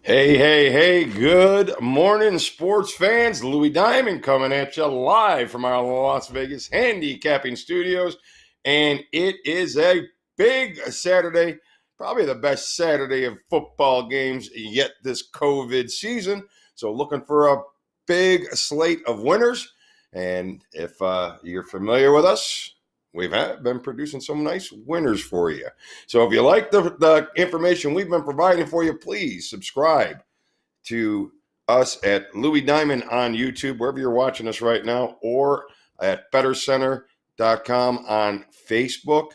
Hey, hey, hey, good morning, sports fans. Louis Diamond coming at you live from our Las Vegas handicapping studios. And it is a big Saturday, probably the best Saturday of football games yet this COVID season. So, looking for a big slate of winners. And if you're familiar with us, we've been producing some nice winners for you. So if you like the information we've been providing for you, please subscribe to us at Louis Diamond on YouTube, wherever you're watching us right now, or at bettorcenter.com on Facebook.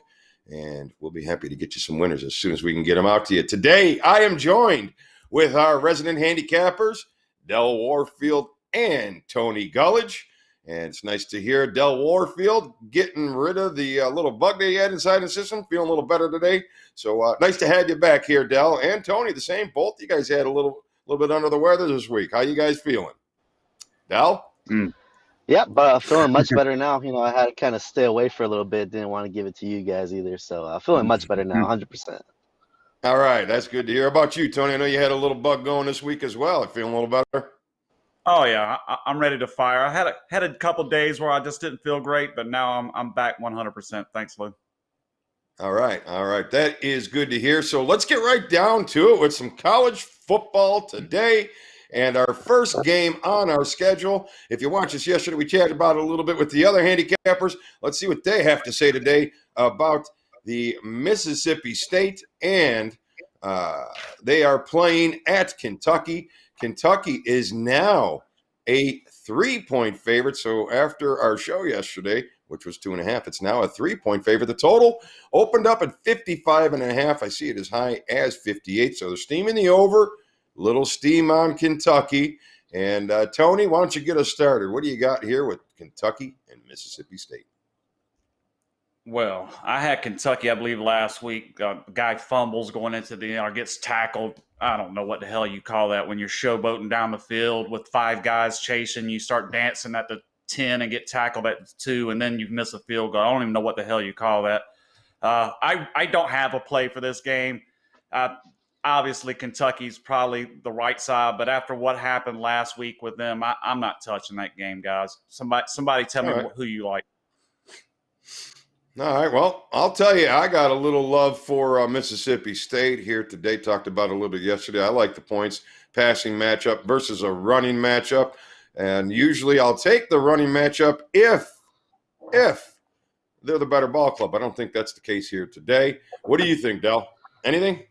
And we'll be happy to get you some winners as soon as we can get them out to you. Today, I am joined with our resident handicappers, Dell Warfield and Tony Gulledge. And it's nice to hear Dell Warfield getting rid of the little bug that he had inside the system, feeling a little better today. So nice to have you back here, Dell. And Tony, the same. Both you guys had a little bit under the weather this week. How you guys feeling? Dell? Yep, but feeling much better now. I had to kind of stay away for a little bit. Didn't want to give it to you guys either. So feeling much better now, 100%. All right, that's good to hear. How about you, Tony? I know you had a little bug going this week as well. Feeling a little better? Oh yeah, I'm ready to fire. I had a couple days where I just didn't feel great, but now I'm back 100%. Thanks, Lou. All right. That is good to hear. So let's get right down to it with some college football today. And our first game on our schedule, if you watched us yesterday, we chatted about it a little bit with the other handicappers. Let's see what they have to say today about the Mississippi State. And they are playing at Kentucky. Kentucky is now a 3-point favorite. So after our show yesterday, which was 2.5, it's now a 3-point favorite. The total opened up at 55.5. I see it as high as 58. So they're steaming the over. Little steam on Kentucky. And Tony, why don't you get us started? What do you got here with Kentucky and Mississippi State? Well, I had Kentucky, I believe, last week. Guy fumbles going into or gets tackled. I don't know what the hell you call that when you're showboating down the field with 5 guys chasing. You start dancing at the 10 and get tackled at 2, and then you miss a field goal. I don't even know what the hell you call that. I don't have a play for this game. Obviously, Kentucky's probably the right side, but after what happened last week with them, I'm not touching that game, guys. Somebody tell me who you like. All right, well, I'll tell you, I got a little love for Mississippi State here today. Talked about it a little bit yesterday. I like the points passing matchup versus a running matchup. And usually I'll take the running matchup if they're the better ball club. I don't think that's the case here today. What do you think, Dell? Anything?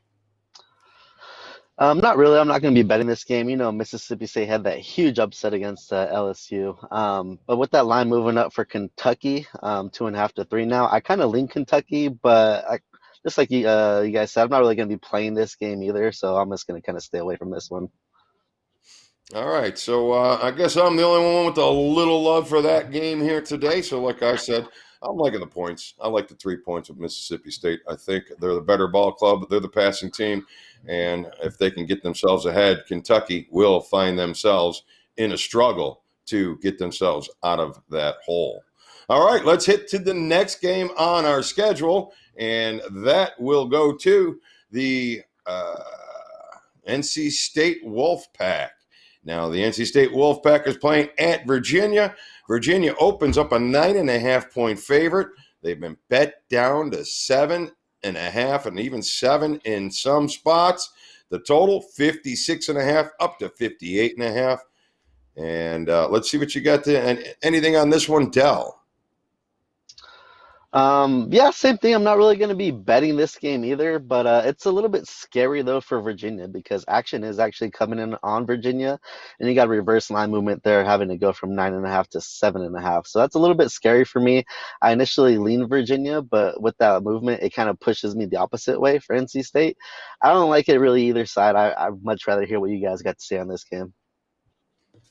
Not really. I'm not going to be betting this game. Mississippi State had that huge upset against LSU. But with that line moving up for Kentucky, 2.5 to 3 now, I kind of lean Kentucky, but just like you guys said, I'm not really going to be playing this game either. So I'm just going to kind of stay away from this one. All right, so I guess I'm the only one with a little love for that game here today. So like I said, I'm liking the points. I like the 3 points with Mississippi State. I think they're the better ball club. They're the passing team. And if they can get themselves ahead, Kentucky will find themselves in a struggle to get themselves out of that hole. All right, let's hit to the next game on our schedule. And that will go to the NC State Wolfpack. Now, the NC State Wolfpack is playing at Virginia. Virginia opens up a 9.5-point favorite. They've been bet down to 7.5 and even 7 in some spots. The total, 56.5 up to 58.5. And let's see what you got to. And anything on this one, Dell? Yeah, same thing. I'm not really going to be betting this game either, but it's a little bit scary though for Virginia because action is actually coming in on Virginia, and you got a reverse line movement there, having to go from 9.5 to 7.5. So that's a little bit scary for me. I initially leaned Virginia, but with that movement, it kind of pushes me the opposite way for NC State. I don't like it really either side. I'd much rather hear what you guys got to say on this game.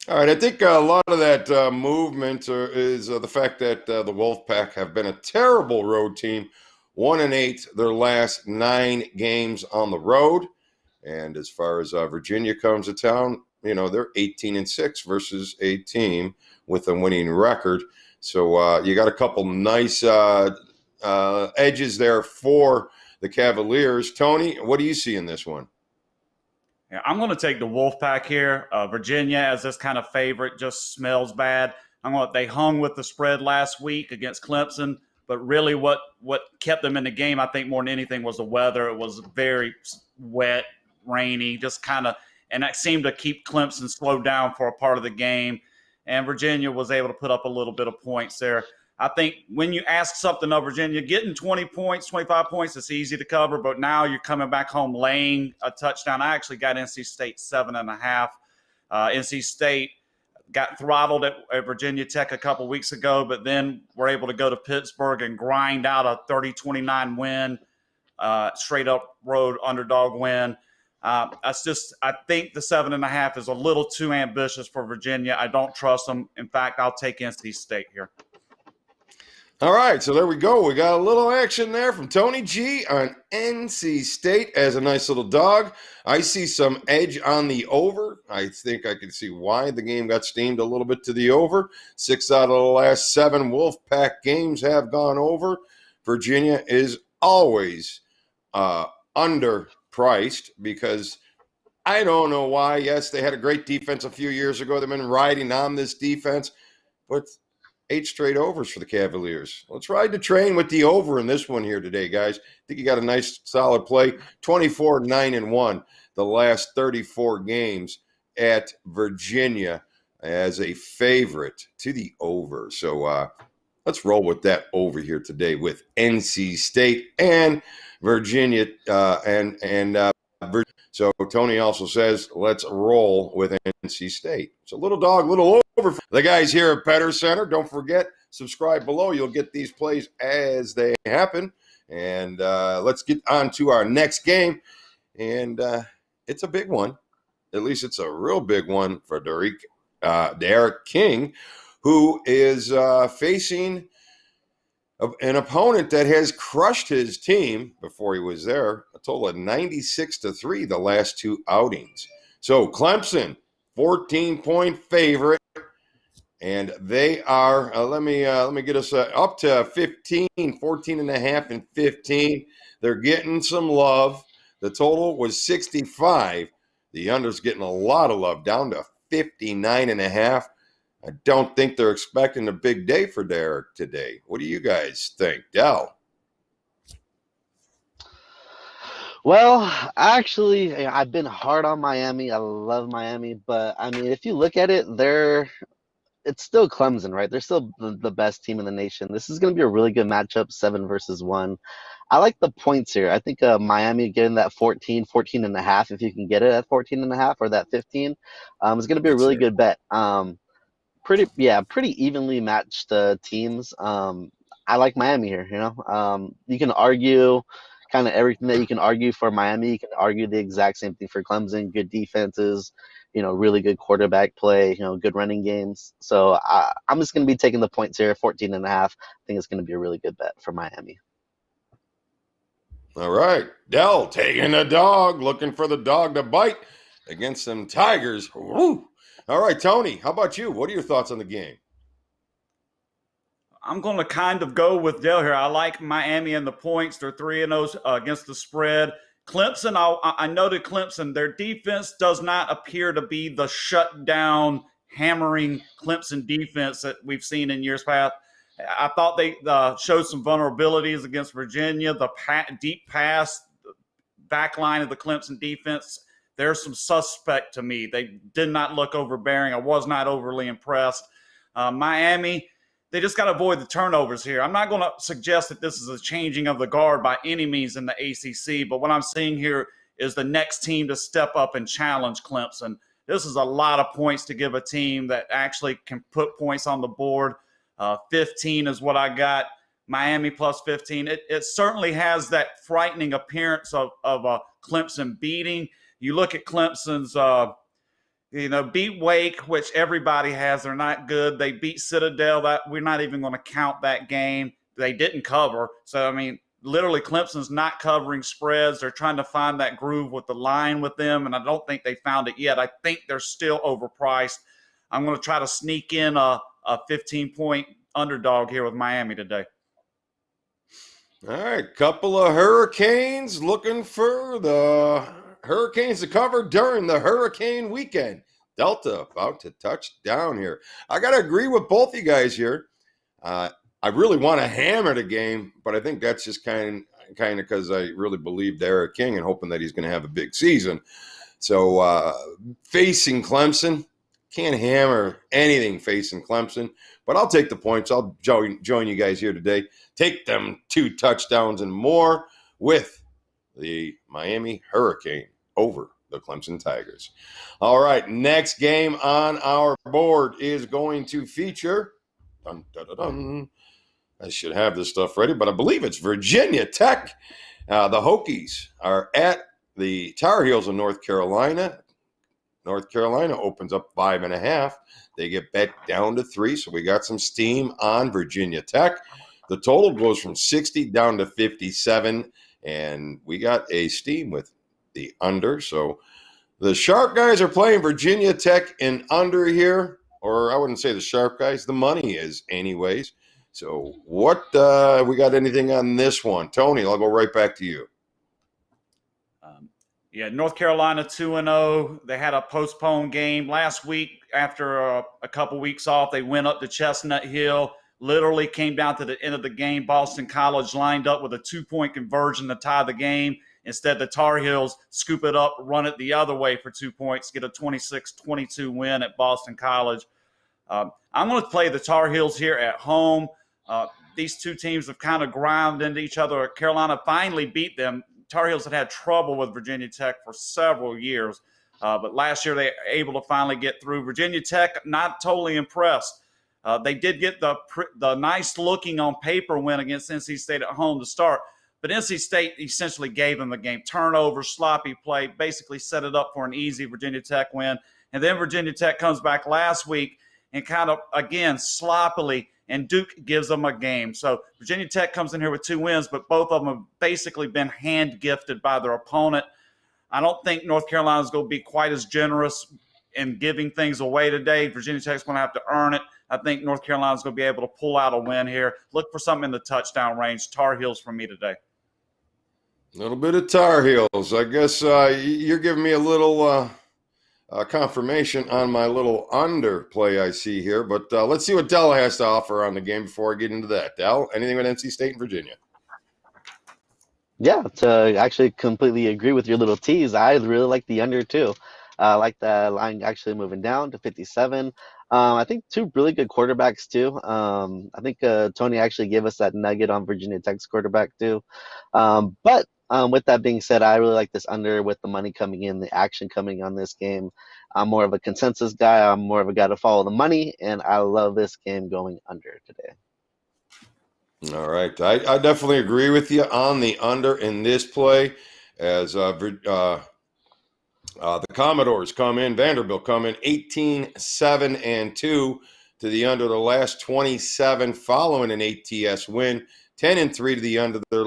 All right, I think a lot of that movement is the fact that the Wolfpack have been a terrible road team, 1-8 their last 9 games on the road. And as far as Virginia comes to town, they're 18-6 versus a team with a winning record. So you got a couple nice edges there for the Cavaliers. Tony, what do you see in this one? Yeah, I'm going to take the Wolfpack here. Virginia as this kind of favorite just smells bad. They hung with the spread last week against Clemson, but really what kept them in the game, I think more than anything, was the weather. It was very wet, rainy, just kind of, and that seemed to keep Clemson slowed down for a part of the game. And Virginia was able to put up a little bit of points there. I think when you ask something of Virginia, getting 20 points, 25 points, it's easy to cover. But now you're coming back home laying a touchdown. I actually got NC State 7.5. NC State got throttled at Virginia Tech a couple weeks ago, but then we're able to go to Pittsburgh and grind out a 30-29 win, straight up road underdog win. I think the 7.5 is a little too ambitious for Virginia. I don't trust them. In fact, I'll take NC State here. All right, so there we go. We got a little action there from Tony G on NC State as a nice little dog. I see some edge on the over. I think I can see why the game got steamed a little bit to the over. 6 out of the last 7 Wolfpack games have gone over. Virginia is always underpriced because I don't know why. Yes, they had a great defense a few years ago. They've been riding on this defense, but 8 straight overs for the Cavaliers. Let's ride the train with the over in this one here today, guys. I think you got a nice solid play. 24-9-1 the last 34 games at Virginia as a favorite to the over. So let's roll with that over here today with NC State and Virginia So Tony also says, let's roll with NC State. So little dog, little over. The guys here at Bettor Center, don't forget, subscribe below. You'll get these plays as they happen. And let's get on to our next game. And it's a big one. At least it's a real big one for Derek King, who is facing an opponent that has crushed his team before he was there, a total of 96-3 the last 2 outings. So Clemson, 14-point favorite, and they are, let me get us up to 15, 14.5 and 15. They're getting some love. The total was 65. The under's getting a lot of love, down to 59.5. I don't think they're expecting a big day for Derek today. What do you guys think, Dell? Well, actually, I've been hard on Miami. I love Miami, but I mean, if you look at it, it's still Clemson, right? They're still the best team in the nation. This is going to be a really good matchup, 7 versus 1. I like the points here. I think Miami getting that 14.5, if you can get it at 14.5 or that 15, is going to be a really good bet. Pretty evenly matched teams. I like Miami here. You can argue kind of everything that you can argue for Miami. You can argue the exact same thing for Clemson. Good defenses, really good quarterback play, good running games. So I'm just going to be taking the points here, 14.5. I think it's going to be a really good bet for Miami. All right, Dell taking the dog, looking for the dog to bite against them Tigers. Woo! All right, Tony, how about you? What are your thoughts on the game? I'm going to kind of go with Dell here. I like Miami and the points. They're 3-0 against the spread. Clemson, I noted Clemson. Their defense does not appear to be the shutdown, hammering Clemson defense that we've seen in years past. I thought they showed some vulnerabilities against Virginia. The deep pass, back line of the Clemson defense, there's some suspect to me. They did not look overbearing. I was not overly impressed. Miami, they just got to avoid the turnovers here. I'm not going to suggest that this is a changing of the guard by any means in the ACC, but what I'm seeing here is the next team to step up and challenge Clemson. This is a lot of points to give a team that actually can put points on the board. 15 is what I got. Miami plus 15. It certainly has that frightening appearance of a Clemson beating. You look at Clemson's, beat Wake, which everybody has. They're not good. They beat Citadel. That we're not even going to count that game. They didn't cover. So, I mean, literally Clemson's not covering spreads. They're trying to find that groove with the line with them, and I don't think they found it yet. I think they're still overpriced. I'm going to try to sneak in a 15-point underdog here with Miami today. All right, couple of Hurricanes looking for the Hurricanes to cover during the hurricane weekend. Delta about to touch down here. I got to agree with both you guys here. I really want to hammer the game, but I think that's just kind of because I really believe Derek King and hoping that he's going to have a big season. So facing Clemson, can't hammer anything facing Clemson, but I'll take the points. I'll join you guys here today. Take them 2 touchdowns and more with the Miami Hurricane over the Clemson Tigers. All right, next game on our board is going to feature dun, dun, dun, dun. I should have this stuff ready, but I believe it's Virginia Tech. The Hokies are at the Tar Heels of North Carolina. North Carolina opens up 5.5. They get bet down to 3, so we got some steam on Virginia Tech. The total goes from 60 down to 57, and we got a steam with the under. So the sharp guys are playing Virginia Tech in under here, or I wouldn't say the sharp guys. The money is anyways. So what we got anything on this one? Tony, I'll go right back to you. Yeah, North Carolina 2-0. They had a postponed game last week after a couple weeks off. They went up to Chestnut Hill, literally came down to the end of the game. Boston College lined up with a 2-point conversion to tie the game. Instead, the Tar Heels scoop it up, run it the other way for 2 points, get a 26-22 win at Boston College. I'm going to play the Tar Heels here at home. These two teams have kind of ground into each other. Carolina finally beat them. Tar Heels had trouble with Virginia Tech for several years, but last year they were able to finally get through. Virginia Tech, not totally impressed. They did get the nice-looking on paper win against NC State at home to start, but NC State essentially gave them the game. Turnover, sloppy play, basically set it up for an easy Virginia Tech win. And then Virginia Tech comes back last week and kind of, again, sloppily, and Duke gives them a game. So Virginia Tech comes in here with 2 wins, but both of them have basically been hand-gifted by their opponent. I don't think North Carolina is going to be quite as generous in giving things away today. Virginia Tech's going to have to earn it. I think North Carolina is going to be able to pull out a win here. Look for something in the touchdown range. Tar Heels for me today. A little bit of Tar Heels. I guess you're giving me a little confirmation on my little under play I see here. But let's see what Dell has to offer on the game before I get into that. Dell, anything with NC State and Virginia? Yeah, to actually completely agree with your little tease. I really like the under too. I like the line actually moving down to 57. I think 2 really good quarterbacks too. I think Tony actually gave us that nugget on Virginia Tech's quarterback too. But with that being said, I really like this under with the money coming in, the action coming on this game. I'm more of a consensus guy. I'm more of a guy to follow the money, and I love this game going under today. All right. I definitely agree with you on the under in this play as the Commodores come in, Vanderbilt come in 18-7-2 to the under the last 27 following an ATS win, 10-3 to the under their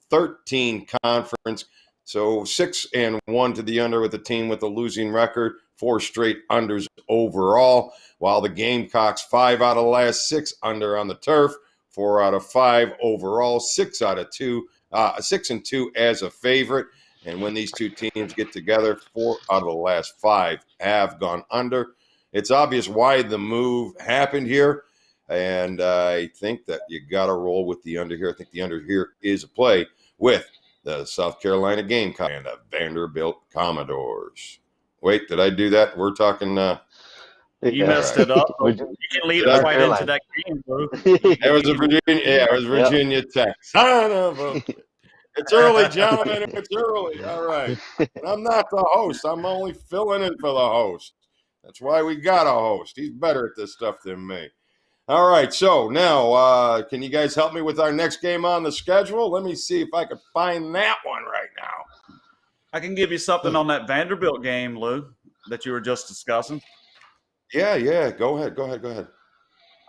13 conference. So 6-1 to the under with the team with a losing record, 4 straight unders overall, while the Gamecocks 5 out of the last 6 under on the turf, 4 out of 5 overall, 6 out of 2, 6-2 as a favorite. And when these two teams get together, 4 out of the last 5 have gone under. It's obvious why the move happened here. And I think that you got to roll with the under here. I think the under here is a play with the South Carolina Gamecock and the Vanderbilt Commodores. Wait, did I do that? We're talking. You messed it up. You can lead us right into that game, bro. It was a Virginia. Yeah, it was Virginia Tech. Son of a. It's early, gentlemen. It's early. All right. And I'm not the host. I'm only filling in for the host. That's why we got a host. He's better at this stuff than me. All right. So now, can you guys help me with our next game on the schedule? Let me see if I can find that one right now. I can give you something on that Vanderbilt game, Lou, that you were just discussing. Yeah. Go ahead.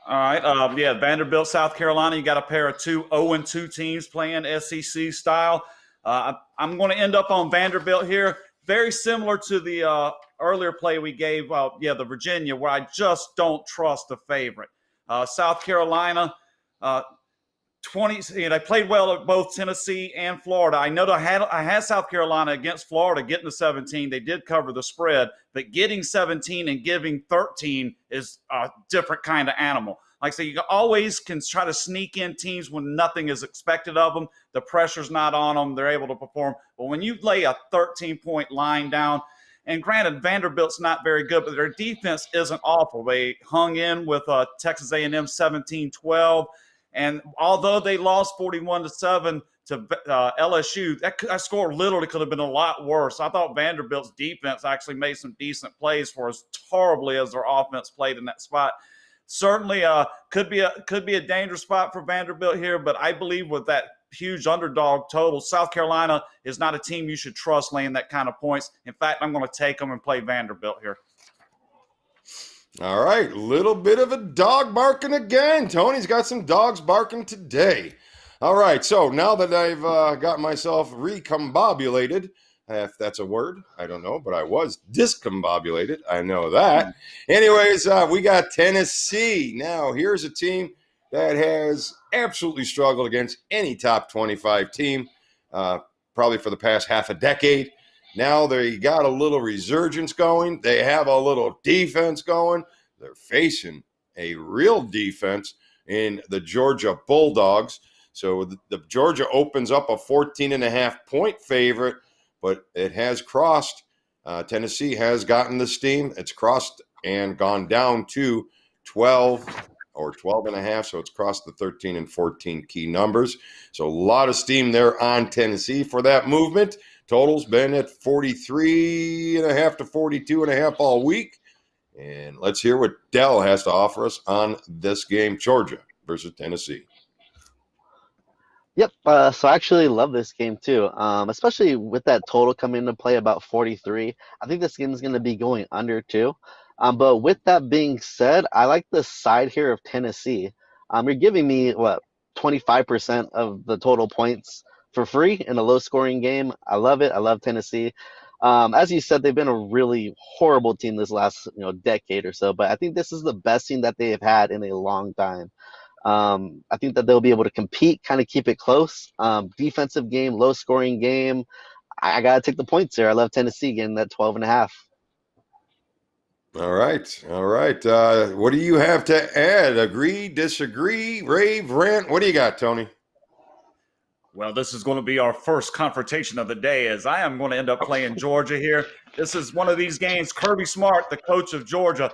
All right. Vanderbilt, South Carolina. You got a pair of 0-2 teams playing SEC style. I'm going to end up on Vanderbilt here. Very similar to the earlier play we gave, the Virginia, where I just don't trust the favorite. South Carolina, They played well at both Tennessee and Florida. I know I had South Carolina against Florida getting to 17. They did cover the spread, but getting 17 and giving 13 is a different kind of animal. Like I say, you always can try to sneak in teams when nothing is expected of them. The pressure's not on them. They're able to perform. But when you lay a 13-point line down, and granted, Vanderbilt's not very good, but their defense isn't awful. They hung in with Texas A&M 17-12. And although they lost 41-7 to LSU, that score literally could have been a lot worse. I thought Vanderbilt's defense actually made some decent plays for as horribly as their offense played in that spot. Certainly could be a dangerous spot for Vanderbilt here, but I believe with that huge underdog total, South Carolina is not a team you should trust laying that kind of points. In fact, I'm going to take them and play Vanderbilt here. All right, little bit of a dog barking again. Tony's got some dogs barking today. All right, so now that I've got myself recombobulated, if that's a word, I don't know, but I was discombobulated. I know that. Anyways, we got Tennessee. Now, here's a team that has absolutely struggled against any top 25 team, probably for the past half a decade. Now they got a little resurgence going. They have a little defense going. They're facing a real defense in the Georgia Bulldogs. So the Georgia opens up a 14.5-point favorite, but it has crossed. Tennessee has gotten the steam. It's crossed and gone down to 12 or 12.5. So it's crossed the 13 and 14 key numbers. So a lot of steam there on Tennessee for that movement. Total's been at 43.5 to 42.5 all week. And let's hear what Dell has to offer us on this game, Georgia versus Tennessee. Yep. So I actually love this game too, especially with that total coming into play about 43. I think this game is going to be going under too. But with that being said, I like the side here of Tennessee. You're giving me, 25% of the total points for free in a low-scoring game. I love it. I love Tennessee. As you said, they've been a really horrible team this last decade or so, but I think this is the best team that they have had in a long time. I think that they'll be able to compete, kind of keep it close. Defensive game, low-scoring game. I got to take the points here. I love Tennessee getting that 12.5. All right. What do you have to add? Agree, disagree, rave, rant? What do you got, Tony? Well, this is going to be our first confrontation of the day, as I am going to end up playing Georgia here. This is one of these games. Kirby Smart, the coach of Georgia,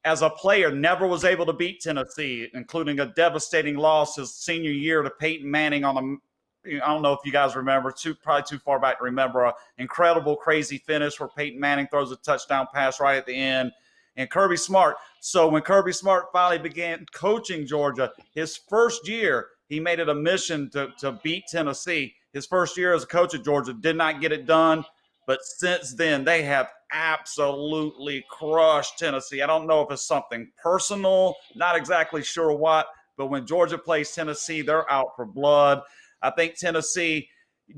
as a player, never was able to beat Tennessee, including a devastating loss his senior year to Peyton Manning on I don't know if you guys remember, probably too far back to remember, an incredible, crazy finish where Peyton Manning throws a touchdown pass right at the end. And Kirby Smart. So when Kirby Smart finally began coaching Georgia, his first year, he made it a mission to beat Tennessee. His first year as a coach at Georgia did not get it done. But since then, they have absolutely crushed Tennessee. I don't know if it's something personal, not exactly sure what, but when Georgia plays Tennessee, they're out for blood. I think Tennessee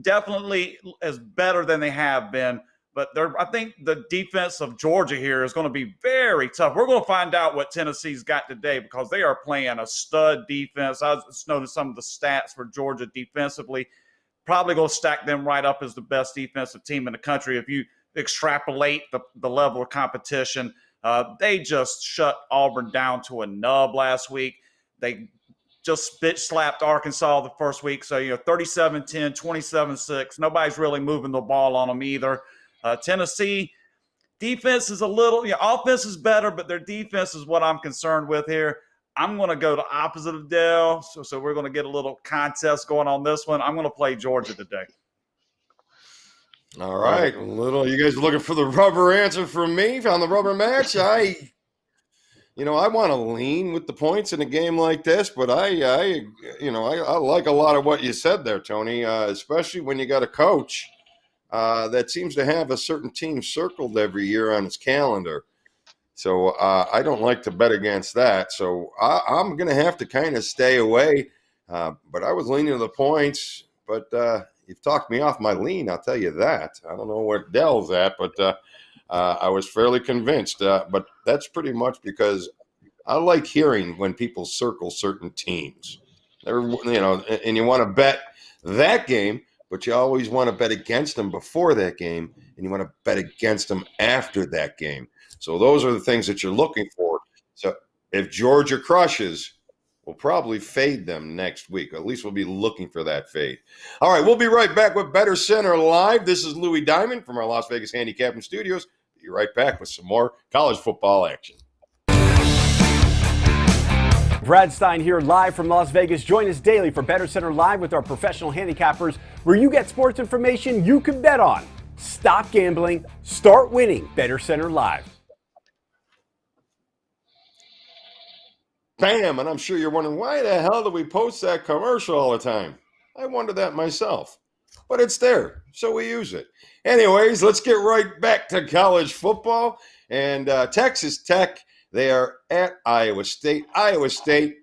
definitely is better than they have been. But I think the defense of Georgia here is going to be very tough. We're going to find out what Tennessee's got today because they are playing a stud defense. I just noticed some of the stats for Georgia defensively. Probably going to stack them right up as the best defensive team in the country. If you extrapolate the level of competition, they just shut Auburn down to a nub last week. They just bitch-slapped Arkansas the first week. So, 37-10, 27-6. Nobody's really moving the ball on them either. Tennessee defense is a little, offense is better, but their defense is what I'm concerned with here. I'm going to go the opposite of Dell. So we're going to get a little contest going on this one. I'm going to play Georgia today. All right. You guys are looking for the rubber answer from me on the rubber match. I want to lean with the points in a game like this, but I like a lot of what you said there, Tony, especially when you got a coach that seems to have a certain team circled every year on his calendar. So I don't like to bet against that. So I'm going to have to kind of stay away. But I was leaning to the points. But you've talked me off my lean, I'll tell you that. I don't know where Dell's at, but I was fairly convinced. But that's pretty much because I like hearing when people circle certain teams. And you want to bet that game, but you always want to bet against them before that game, and you want to bet against them after that game. So those are the things that you're looking for. So if Georgia crushes, we'll probably fade them next week. At least we'll be looking for that fade. All right, we'll be right back with Bettor Center Live. This is Louis Diamond from our Las Vegas Handicapping Studios. Be right back with some more college football action. Brad Stein here live from Las Vegas. Join us daily for Bettor Center Live with our professional handicappers, where you get sports information you can bet on. Stop gambling, start winning. Bettor Center Live. Bam, and I'm sure you're wondering, why the hell do we post that commercial all the time? I wonder that myself. But it's there, so we use it. Anyways, let's get right back to college football. And Texas Tech, they are at Iowa State. Iowa State,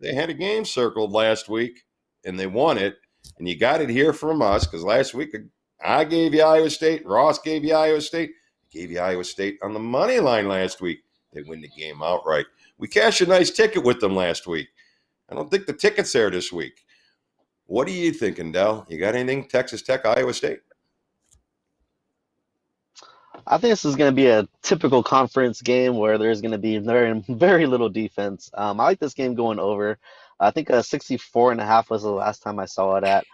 they had a game circled last week, and they won it. And you got it here from us, because last week I gave you Iowa State. Ross gave you Iowa State. I gave you Iowa State on the money line last week. They win the game outright. We cashed a nice ticket with them last week. I don't think the ticket's there this week. What are you thinking, Dell? You got anything? Texas Tech, Iowa State? I think this is going to be a typical conference game where there's going to be very, very little defense. I like this game going over. I think 64.5 was the last time I saw it at.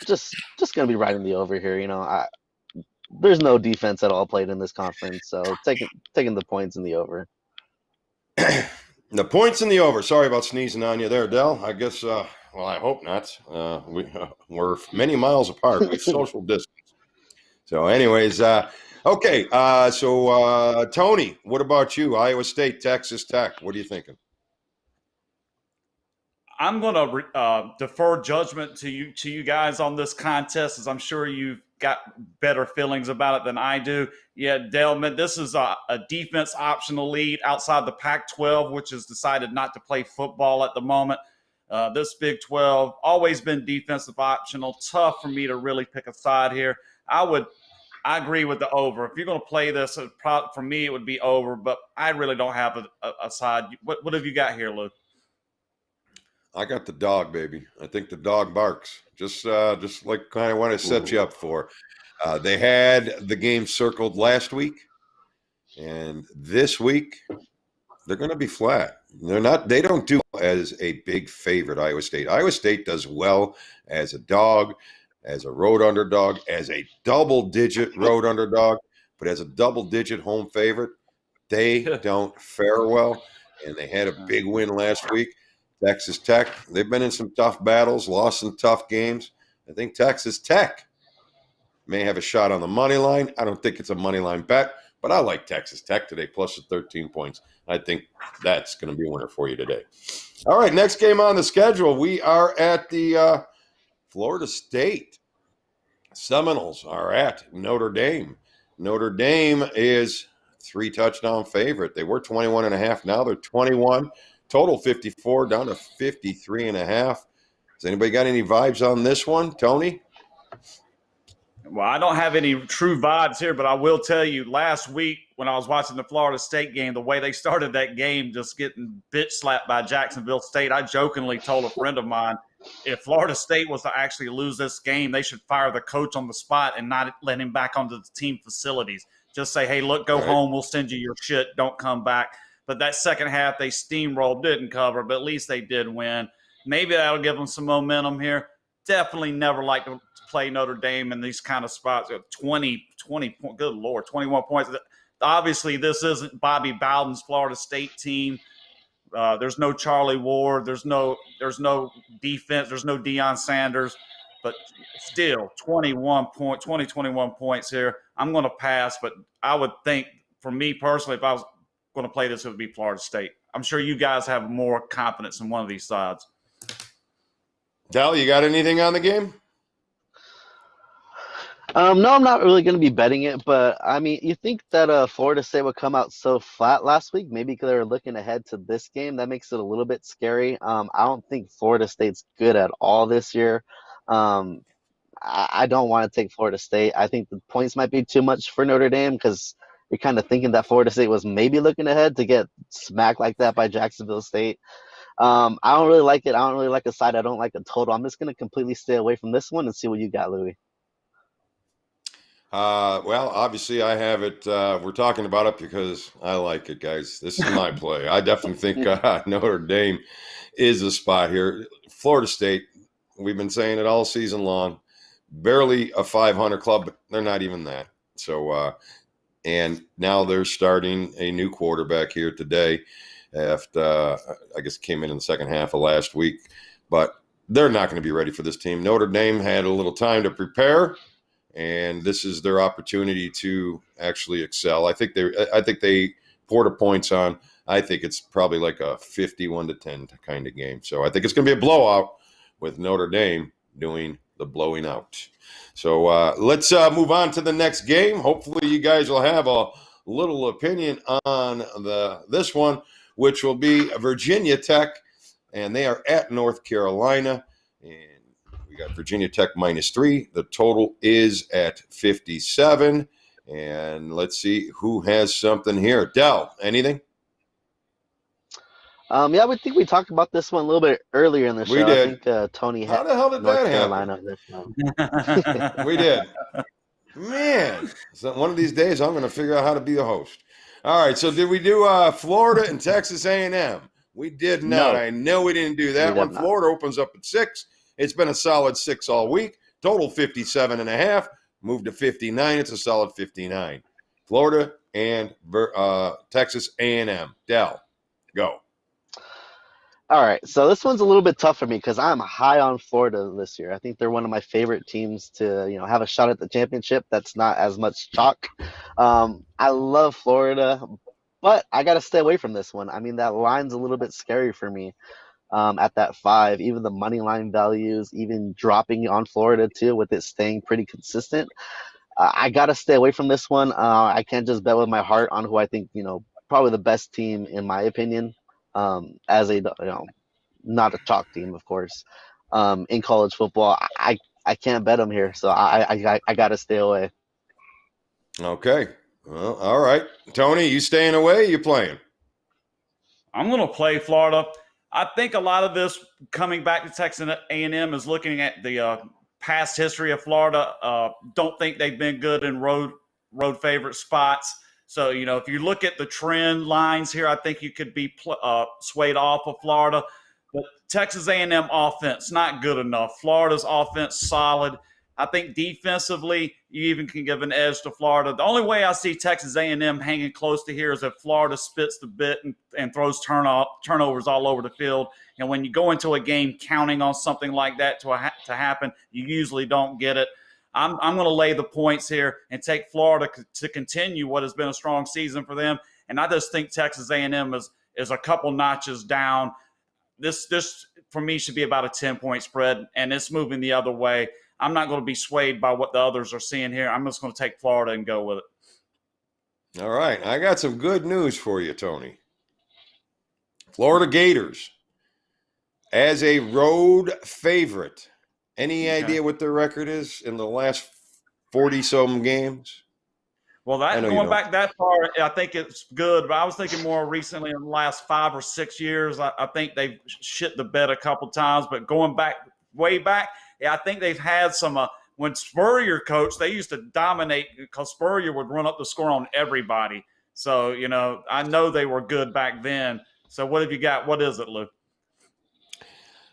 Just going to be riding the over here. There's no defense at all played in this conference, so taking the points in the over. The points in the over. Sorry about sneezing on you there, Dell. I guess, well, I hope not. We're many miles apart. We social distance. So anyways, okay. So Tony, what about you? Iowa State, Texas Tech. What are you thinking? I'm going to defer judgment to you guys on this contest, as I'm sure you've got better feelings about it than I do. Yeah, Dale, this is a defense optional lead outside the Pac-12, which has decided not to play football at the moment. This Big 12 always been defensive optional. Tough for me to really pick a side here. I agree with the over. If you're going to play this, for me it would be over, but I really don't have a side. What have you got here, Lou? I got the dog, baby. I think the dog barks. Just like kind of what I set you up for. They had the game circled last week, and this week they're going to be flat. They don't do as a big favorite, Iowa State. Iowa State does well as a dog, as a road underdog, as a double-digit road underdog, but as a double-digit home favorite, they don't fare well, and they had a big win last week. Texas Tech, they've been in some tough battles, lost some tough games. I think Texas Tech may have a shot on the money line. I don't think it's a money line bet, but I like Texas Tech today, plus the 13 points. I think that's going to be a winner for you today. All right, next game on the schedule, we are at the Florida State. Seminoles are at Notre Dame. Notre Dame is 3-touchdown favorite. They were 21.5. Now they're 21. Total 54, down to 53.5. Has anybody got any vibes on this one? Tony? Well, I don't have any true vibes here, but I will tell you, last week when I was watching the Florida State game, the way they started that game, just getting bitch slapped by Jacksonville State, I jokingly told a friend of mine, if Florida State was to actually lose this game, they should fire the coach on the spot and not let him back onto the team facilities. Just say, hey, look, go home. We'll send you your shit. Don't come back. But that second half, they steamrolled, didn't cover, but at least they did win. Maybe that'll give them some momentum here. Definitely never like to play Notre Dame in these kind of spots. 20 good Lord, 21 points. Obviously, this isn't Bobby Bowden's Florida State team. There's no Charlie Ward. There's no defense. There's no Deion Sanders. But still, 21 points here. I'm going to pass, but I would think, for me personally, if I was going to play this, it would be Florida State. I'm sure you guys have more confidence in one of these sides. Dal, you got anything on the game? No, I'm not really going to be betting it, but I mean, you think that Florida State would come out so flat last week? Maybe because they're looking ahead to this game. That makes it a little bit scary. I don't think Florida State's good at all this year. I don't want to take Florida State. I think the points might be too much for Notre Dame because you're kind of thinking that Florida State was maybe looking ahead to get smacked like that by Jacksonville State. I don't really like it. I don't really like a side. I don't like a total. I'm just going to completely stay away from this one and see what you got, Louis. Well, obviously I have it. We're talking about it because I like it, guys. This is my play. I definitely think Notre Dame is a spot here. Florida State, we've been saying it all season long, barely a 500 club, but they're not even that. So, and now they're starting a new quarterback here today after, I guess, came in the second half of last week, but they're not going to be ready for this team. Notre Dame had a little time to prepare, and this is their opportunity to actually excel. I think they poured the points on. I think it's probably like a 51-10 kind of game. So I think it's going to be a blowout with Notre Dame doing the blowing out. So let's move on to the next game. Hopefully you guys will have a little opinion on this one, which will be Virginia Tech, and they are at North Carolina. And we got Virginia Tech -3. The total is at 57. And let's see who has something here. Dell, anything? Yeah, I think we talked about this one a little bit earlier in the show. We did. I think Tony How had the hell did North that Carolina happen? this one. We did. Man, so one of these days I'm going to figure out how to be a host. All right, so did we do Florida and Texas A&M? We did not. No. I know we didn't do that We did one. not. Florida opens up at 6. It's been a solid 6 all week. Total 57.5. Moved to 59. It's a solid 59. Florida and Texas A&M. Dell, go. All right, so this one's a little bit tough for me because I'm high on Florida this year. I think they're one of my favorite teams to, have a shot at the championship. That's not as much chalk. I love Florida, but I got to stay away from this one. I mean, that line's a little bit scary for me at that 5. Even the money line values, even dropping on Florida too, with it staying pretty consistent. I got to stay away from this one. I can't just bet with my heart on who I think, probably the best team in my opinion. As a not a chalk team, of course, in college football, I can't bet them here, so I got to stay away. Okay, well, all right, Tony, you staying away? Or you playing? I'm going to play Florida. I think a lot of this coming back to Texas A&M is looking at the past history of Florida. Don't think they've been good in road favorite spots. So, if you look at the trend lines here, I think you could be swayed off of Florida. But Texas A&M offense, not good enough. Florida's offense, solid. I think defensively, you even can give an edge to Florida. The only way I see Texas A&M hanging close to here is if Florida spits the bit and throws turnovers all over the field. And when you go into a game counting on something like that to happen, you usually don't get it. I'm going to lay the points here and take Florida to continue what has been a strong season for them. And I just think Texas A&M is a couple notches down. This for me should be about a 10-point spread, and it's moving the other way. I'm not going to be swayed by what the others are seeing here. I'm just going to take Florida and go with it. All right, I got some good news for you, Tony. Florida Gators as a road favorite. Any idea what their record is in the last 40-some games? Well, going back that far, I think it's good. But I was thinking more recently in the last 5 or 6 years, I think they've shit the bed a couple times. But going back, way back, I think they've had some when Spurrier coached, they used to dominate because Spurrier would run up the score on everybody. So, I know they were good back then. So what have you got? What is it, Lou?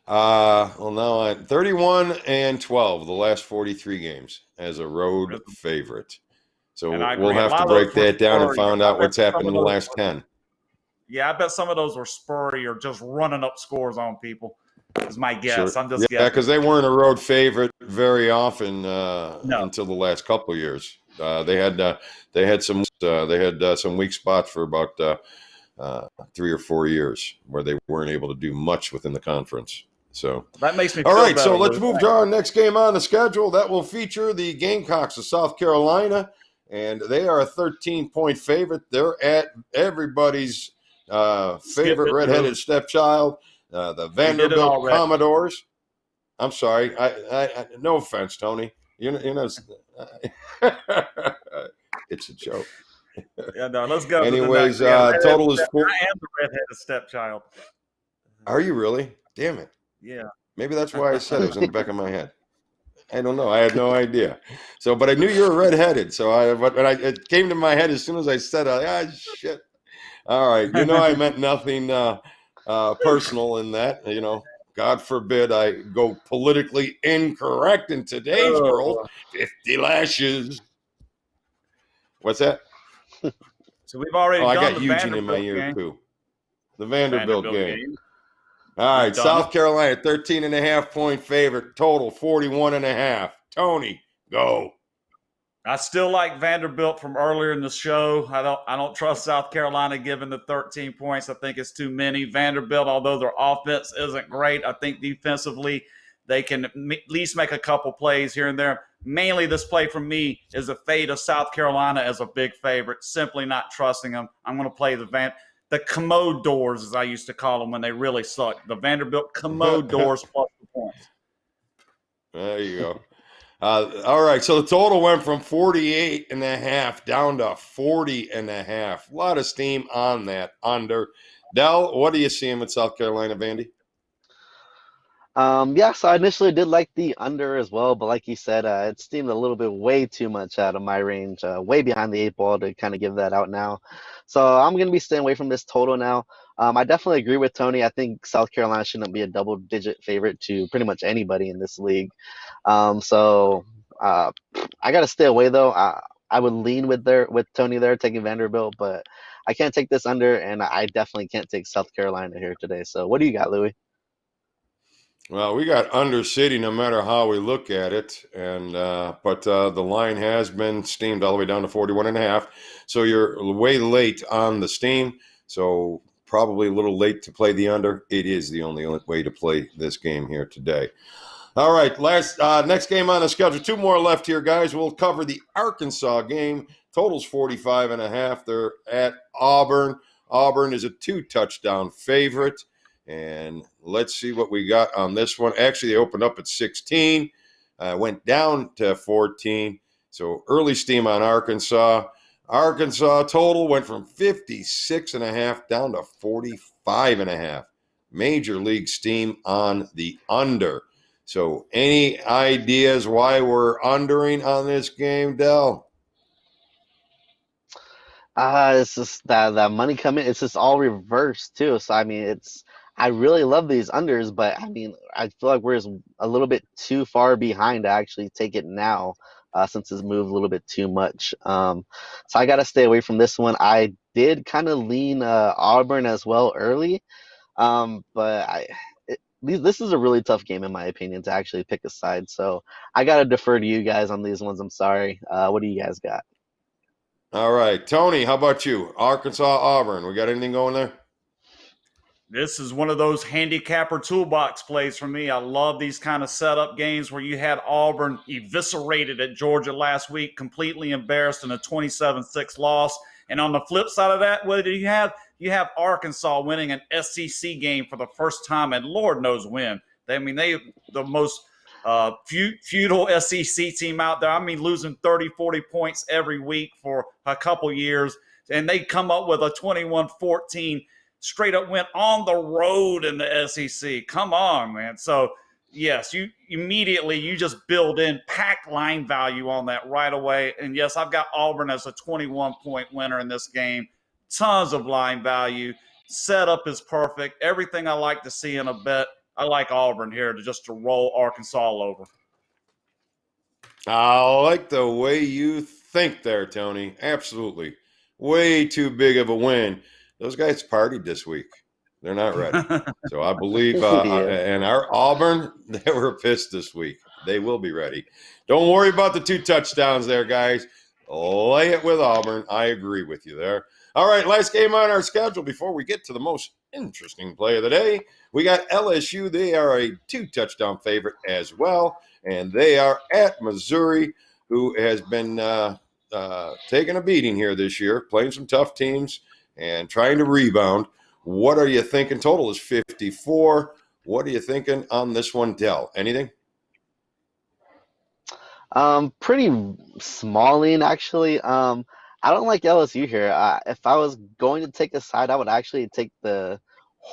Well, now I'm 31-12 the last 43 games as a road favorite. So we'll have to break that down and find out what's happened in the last 10. Yeah, I bet some of those were Spurrier just running up scores on people. Is my guess. Sure. I'm just guessing. Yeah, because they weren't a road favorite very often until the last couple of years. They had some weak spots for about 3 or 4 years where they weren't able to do much within the conference. So that makes me feel all right. better, So let's move to our next game on the schedule. That will feature the Gamecocks of South Carolina, and they are a 13-point favorite. They're at everybody's favorite redheaded stepchild, the Vanderbilt Commodores. I'm sorry. I no offense, Tony. It's a joke. Yeah, no, let's go. Anyways, total is 4. I am the redheaded stepchild. Are you really? Damn it. Yeah. Maybe that's why I said it was in the back of my head. I don't know. I had no idea. So, but I knew you were redheaded. So it came to my head as soon as I said, shit. All right. I meant nothing personal in that. God forbid I go politically incorrect in today's world. 50 lashes. What's that? So we've already I done got the Eugene in my Vanderbilt ear game. too. The Vanderbilt game. All We've right. done South it. Carolina, 13.5-point favorite. Total 41.5. Tony, go. I still like Vanderbilt from earlier in the show. I don't trust South Carolina given the 13 points. I think it's too many. Vanderbilt, although their offense isn't great, I think defensively they can at least make a couple plays here and there. Mainly this play from me is a fade of South Carolina as a big favorite, simply not trusting them. I'm going to play the commode doors, as I used to call them when they really sucked. The Vanderbilt commode doors plus the points. There you go. All right, so the total went from 48.5 down to 40.5. A lot of steam on that under. Dell, what are you seeing with South Carolina, Vandy? So I initially did like the under as well, but like you said, it seemed a little bit way too much out of my range, way behind the 8 ball to kind of give that out now. So I'm going to be staying away from this total now. I definitely agree with Tony. I think South Carolina shouldn't be a double-digit favorite to pretty much anybody in this league. I got to stay away though. I would lean with Tony there, taking Vanderbilt, but I can't take this under, and I definitely can't take South Carolina here today. So what do you got, Louis? Well, we got under City no matter how we look at it, and but the line has been steamed all the way down to 41.5. So you're way late on the steam. So probably a little late to play the under. It is the only way to play this game here today. All right, next game on the schedule. 2 more left here, guys. We'll cover the Arkansas game. Total's 45.5. They're at Auburn. Auburn is a 2-touchdown favorite. And let's see what we got on this one. Actually, they opened up at 16, went down to 14. So early steam on Arkansas. Arkansas total went from 56.5 down to 45.5. Major league steam on the under. So any ideas why we're undering on this game, Dell? It's just that money coming. It's just all reversed too. So I mean, I really love these unders, but I mean, I feel like we're just a little bit too far behind to actually take it now, since it's moved a little bit too much. So I got to stay away from this one. I did kind of lean Auburn as well early, but this is a really tough game in my opinion to actually pick a side. So I got to defer to you guys on these ones. I'm sorry. What do you guys got? All right, Tony, how about you? Arkansas, Auburn. We got anything going there? This is one of those handicapper toolbox plays for me. I love these kind of setup games where you had Auburn eviscerated at Georgia last week, completely embarrassed in a 27-6 loss. And on the flip side of that, what do you have? You have Arkansas winning an SEC game for the first time, and Lord knows when. They the most feudal SEC team out there. I mean, losing 30, 40 points every week for a couple years. And they come up with a 21-14 straight up went on the road in the SEC. Come on, man. So, yes, you immediately just build in pack line value on that right away. And, yes, I've got Auburn as a 21-point winner in this game. Tons of line value. Setup is perfect. Everything I like to see in a bet, I like Auburn here to roll Arkansas all over. I like the way you think there, Tony. Absolutely. Way too big of a win. Those guys partied this week. They're not ready. So I believe, and our Auburn, they were pissed this week. They will be ready. Don't worry about the 2 touchdowns there, guys. Lay it with Auburn. I agree with you there. All right, last game on our schedule before we get to the most interesting play of the day. We got LSU. They are a 2-touchdown favorite as well, and they are at Missouri, who has been taking a beating here this year, playing some tough teams and trying to rebound. What are you thinking? Total is 54. What are you thinking on this one, Dell? Anything? Pretty small lean actually. I don't like LSU here. If I was going to take a side, I would actually take the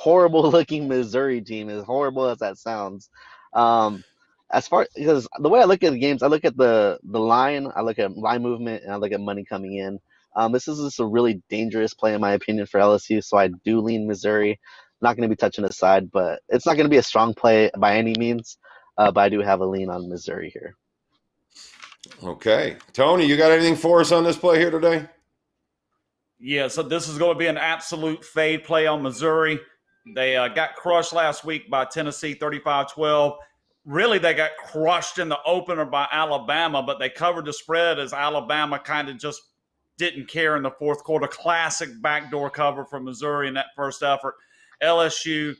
horrible looking Missouri team, as horrible as that sounds. Because the way I look at the games, I look at the line, I look at line movement, and I look at money coming in. This is just a really dangerous play, in my opinion, for LSU, so I do lean Missouri. Not going to be touching the side, but it's not going to be a strong play by any means, but I do have a lean on Missouri here. Okay. Tony, you got anything for us on this play here today? Yeah, so this is going to be an absolute fade play on Missouri. They got crushed last week by Tennessee 35-12. Really, they got crushed in the opener by Alabama, but they covered the spread as Alabama kind of just didn't care in the fourth quarter. Classic backdoor cover from Missouri in that first effort. LSU,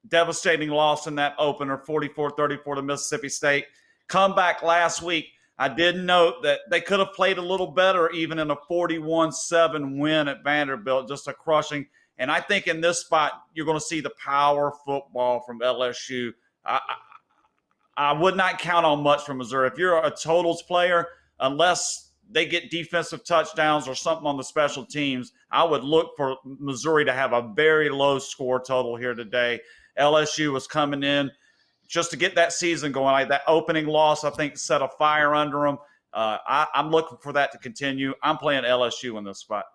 devastating loss in that opener, 44-34 to Mississippi State. Comeback last week. I did note that they could have played a little better even in a 41-7 win at Vanderbilt, just a crushing. And I think in this spot, you're going to see the power football from LSU. I would not count on much from Missouri. If you're a totals player, unless they get defensive touchdowns or something on the special teams, I would look for Missouri to have a very low score total here today. LSU was coming in just to get that season going. Like that opening loss, I think, set a fire under them. I'm looking for that to continue. I'm playing LSU in this spot.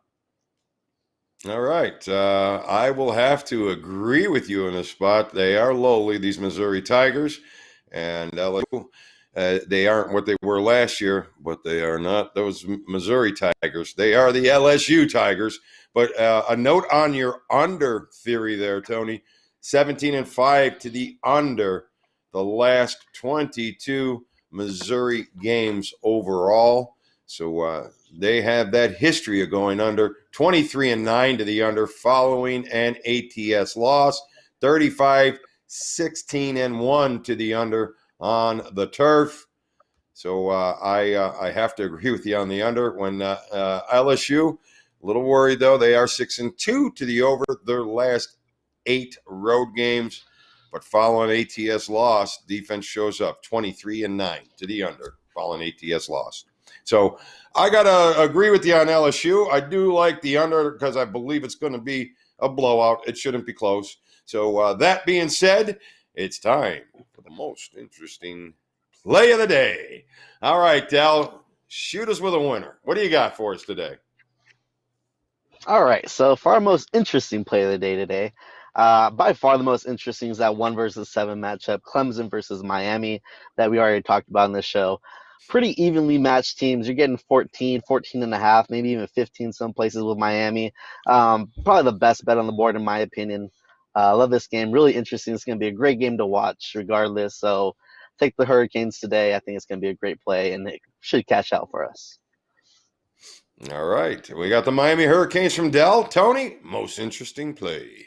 All right. I will have to agree with you in this spot. They are lowly, these Missouri Tigers, and LSU. They aren't what they were last year, but they are not those Missouri Tigers. They are the LSU Tigers. But a note on your under theory there, Tony, 17-5 to the under the last 22 Missouri games overall. So they have that history of going under. 23-9 to the under following an ATS loss. 35-16-1 to the under on the turf. So I have to agree with you on the under. When LSU, a little worried though, they are 6-2 to the over their last 8 road games. But following ATS loss, defense shows up 23-9 to the under following ATS loss. So I got to agree with you on LSU. I do like the under because I believe it's going to be a blowout. It shouldn't be close. So that being said, it's time for the most interesting play of the day. All right, Dell, shoot us with a winner. What do you got for us today? All right, so for our most interesting play of the day today, by far the most interesting is that 1 versus 7 matchup, Clemson versus Miami, that we already talked about in the show. Pretty evenly matched teams. You're getting 14 and a half, maybe even 15 some places with Miami. Probably the best bet on the board in my opinion. I love this game. Really interesting. It's going to be a great game to watch regardless. So take the Hurricanes today. I think it's going to be a great play, and it should cash out for us. All right. We got the Miami Hurricanes from Dell. Tony, most interesting play.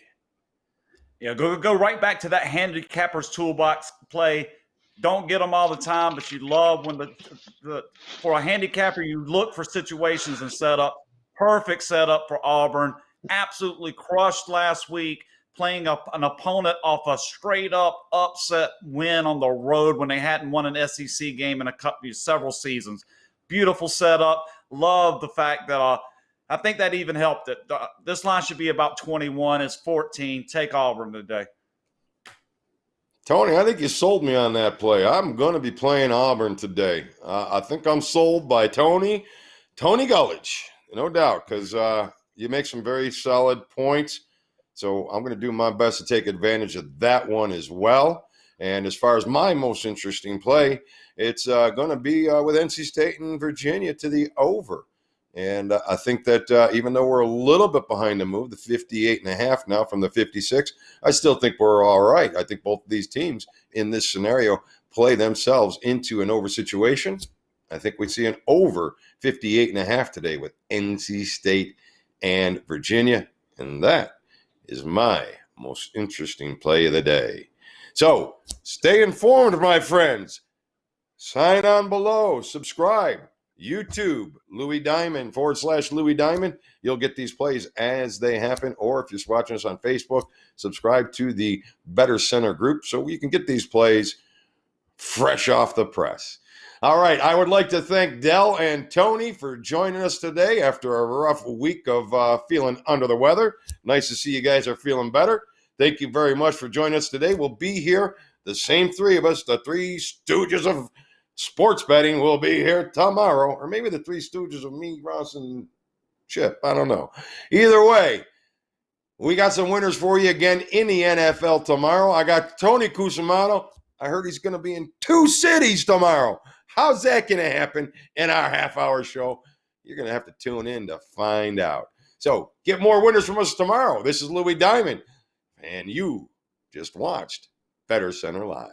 Yeah, go right back to that handicapper's toolbox play. Don't get them all the time, but you love when for a handicapper, you look for situations and setup. Perfect setup for Auburn. Absolutely crushed last week, playing an opponent off a straight-up upset win on the road when they hadn't won an SEC game in several seasons. Beautiful setup. Love the fact that I think that even helped it. This line should be about 21. It's 14. Take Auburn today. Tony, I think you sold me on that play. I'm going to be playing Auburn today. I think I'm sold by Tony Gulledge, no doubt, because you make some very solid points. So I'm going to do my best to take advantage of that one as well. And as far as my most interesting play, it's going to be with NC State and Virginia to the over. And I think that even though we're a little bit behind the move, the 58.5 now from the 56, I still think we're all right. I think both of these teams in this scenario play themselves into an over situation. I think we see an over 58.5 today with NC State and Virginia. And that is my most interesting play of the day. So stay informed, my friends. Sign on below. Subscribe. YouTube, Louis Diamond /Louis Diamond. You'll get these plays as they happen. Or if you're watching us on Facebook, subscribe to the Bettor Center group so you can get these plays fresh off the press. All right. I would like to thank Dell and Tony for joining us today after a rough week of feeling under the weather. Nice to see you guys are feeling better. Thank you very much for joining us today. We'll be here, the same three of us, the three stooges of sports betting will be here tomorrow. Or maybe the three stooges of me, Ross, and Chip. I don't know. Either way, we got some winners for you again in the NFL tomorrow. I got Tony Cusimano. I heard he's going to be in 2 cities tomorrow. How's that going to happen in our half-hour show? You're going to have to tune in to find out. So get more winners from us tomorrow. This is Louis Diamond, and you just watched Bettor Center Live.